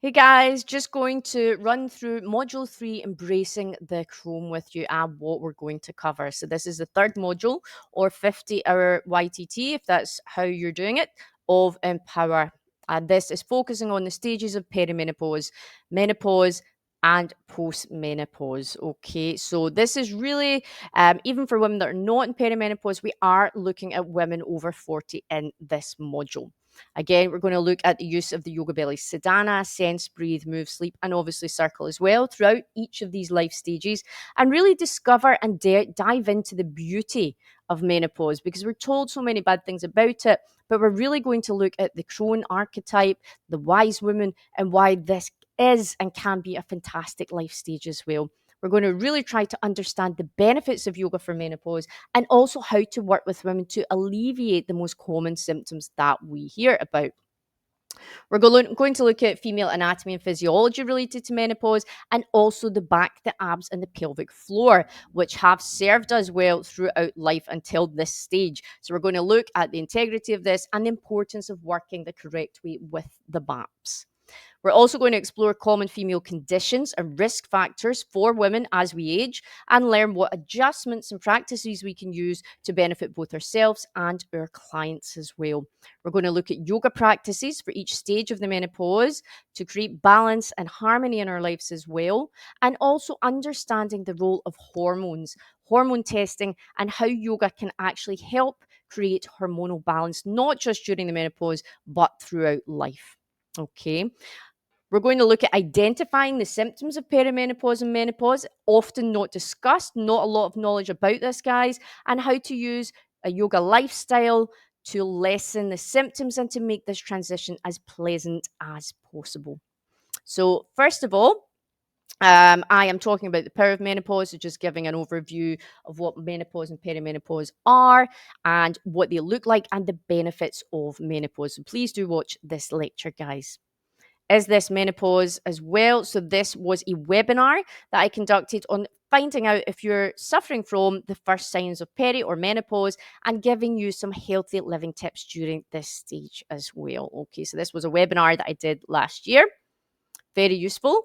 Hey guys, just going to run through Module 3, Embracing the Crone with you and what we're going to cover. So this is the third module or 50-hour YTT, if that's how you're doing it, of Empower. And this is focusing on the stages of perimenopause, menopause, and postmenopause. Okay, so this is really, even for women that are not in perimenopause, we are looking at women over 40 in this module. Again, we're going to look at the use of the Yoga Belly Sadhana, Sense, Breathe, Move, Sleep, and obviously Circle as well throughout each of these life stages and really discover and dive into the beauty of menopause because we're told so many bad things about it, but we're really going to look at the Crone archetype, the wise woman, and why this is and can be a fantastic life stage as well. We're going to really try to understand the benefits of yoga for menopause and also how to work with women to alleviate the most common symptoms that we hear about. We're going to look at female anatomy and physiology related to menopause and also the back, the abs, and the pelvic floor, which have served us well throughout life until this stage. So, we're going to look at the integrity of this and the importance of working the correct way with the BAPs. We're also going to explore common female conditions and risk factors for women as we age and learn what adjustments and practices we can use to benefit both ourselves and our clients as well. We're going to look at yoga practices for each stage of the menopause to create balance and harmony in our lives as well, and also understanding the role of hormones, hormone testing, and how yoga can actually help create hormonal balance, not just during the menopause, but throughout life. Okay. We're going to look at identifying the symptoms of perimenopause and menopause, often not discussed, not a lot of knowledge about this, guys, and how to use a yoga lifestyle to lessen the symptoms and to make this transition as pleasant as possible. So, first of all, I am talking about the power of menopause, so just giving an overview of what menopause and perimenopause are and what they look like and the benefits of menopause. So please do watch this lecture, guys. Is this menopause as well? So this was a webinar that I conducted on finding out if you're suffering from the first signs of peri or menopause and giving you some healthy living tips during this stage as well. Okay, so this was a webinar that I did last year. Very useful.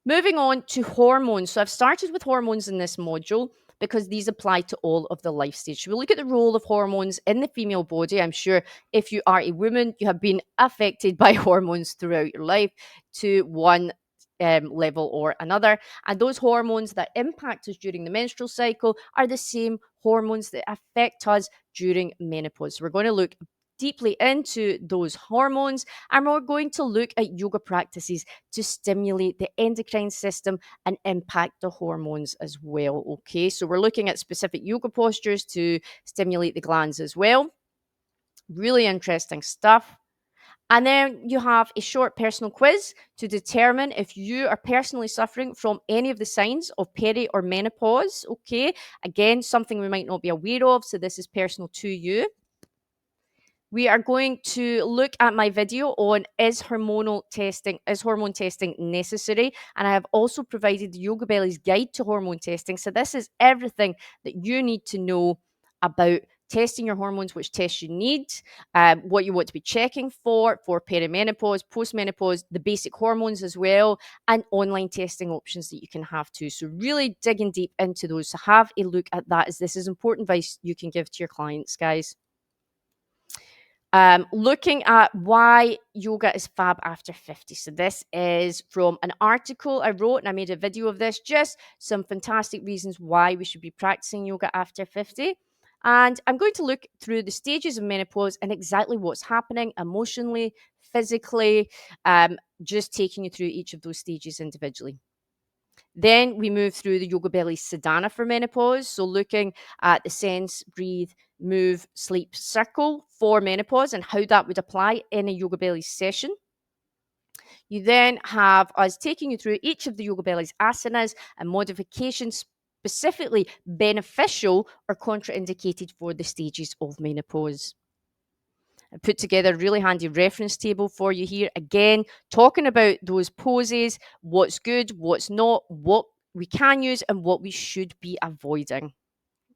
Moving on to hormones. So I've started with hormones in this module because these apply to all of the life stages. We'll look at the role of hormones in the female body. I'm sure if you are a woman, you have been affected by hormones throughout your life to one level or another. And those hormones that impact us during the menstrual cycle are the same hormones that affect us during menopause. So we're going to look deeply into those hormones and we're going to look at yoga practices to stimulate the endocrine system and impact the hormones as well. Okay, so we're looking at specific yoga postures to stimulate the glands as well. Really interesting stuff. And then you have a short personal quiz to determine if you are personally suffering from any of the signs of peri or menopause. Okay, again, something we might not be aware of, so this is personal to you. We are going to look at my video on is hormone testing necessary? And I have also provided the Yoga Belly's guide to hormone testing. So this is everything that you need to know about testing your hormones, which tests you need, what you want to be checking for perimenopause, postmenopause, the basic hormones as well, and online testing options that you can have too. So really digging deep into those. So have a look at that as this is important advice you can give to your clients, guys. Looking at why yoga is fab after 50. So this is from an article I wrote and I made a video of this, just some fantastic reasons why we should be practicing yoga after 50. And I'm going to look through the stages of menopause and exactly what's happening emotionally, physically, just taking you through each of those stages individually. Then we move through the Yoga Belly Sadhana for menopause. So looking at the sense, breathe, move, sleep, circle for menopause and how that would apply in a Yoga Belly session. You then have us taking you through each of the Yoga Belly's asanas and modifications specifically beneficial or contraindicated for the stages of menopause. I put together a really handy reference table for you here. Again, talking about those poses, what's good, what's not, what we can use, and what we should be avoiding.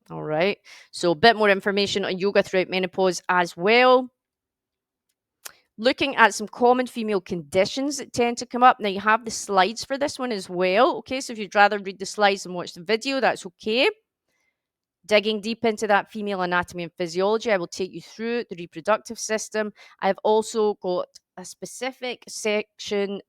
All right. So, a bit more information on yoga throughout menopause as well. Looking at some common female conditions that tend to come up. Now, you have the slides for this one as well. Okay, so if you'd rather read the slides and watch the video, that's okay. Digging deep into that female anatomy and physiology, I will take you through the reproductive system. I've also got a specific section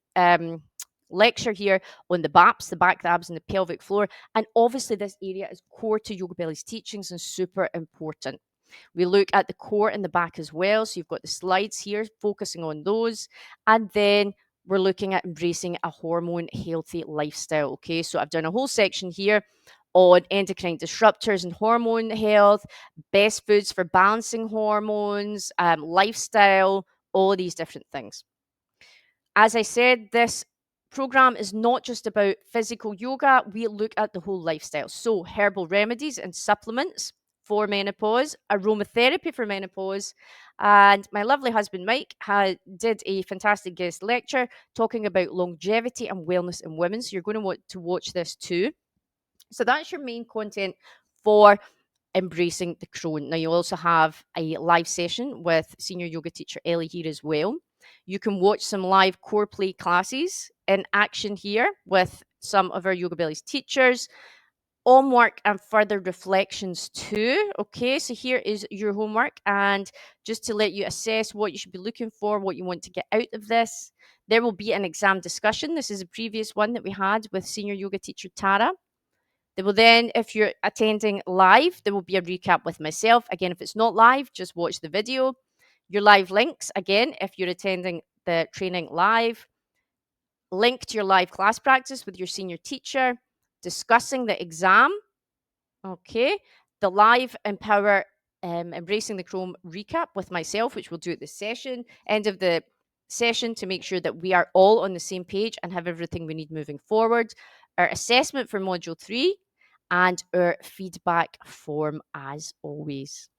lecture here on the BAPS, the back, the abs, and the pelvic floor. And obviously, this area is core to Yoga Belly's teachings and super important. We look at the core and the back as well. So you've got the slides here focusing on those. And then we're looking at embracing a hormone healthy lifestyle. Okay, so I've done a whole section here on endocrine disruptors and hormone health, best foods for balancing hormones, lifestyle, all of these different things. As I said, this program is not just about physical yoga, we look at the whole lifestyle. So, herbal remedies and supplements for menopause, aromatherapy for menopause, and my lovely husband Mike did a fantastic guest lecture talking about longevity and wellness in women. So, you're going to want to watch this too. So, that's your main content for embracing the crone. Now, you also have a live session with senior yoga teacher Ellie here as well. You can watch some live core play classes in action here with some of our Yoga Bellies teachers. Homework and further reflections too. Okay, so here is your homework, and just to let you assess what you should be looking for, what you want to get out of this, there will be an exam discussion. This is a previous one that we had with senior yoga teacher Tara. There will then, if you're attending live, there will be a recap with myself. Again, if it's not live, just watch the video. Your live links, again, if you're attending the training live, link to your live class practice with your senior teacher, discussing the exam. Okay. The live Empower Embracing the Chrome recap with myself, which we'll do at the session, end of the session, to make sure that we are all on the same page and have everything we need moving forward. Our assessment for Module 3 and our feedback form as always.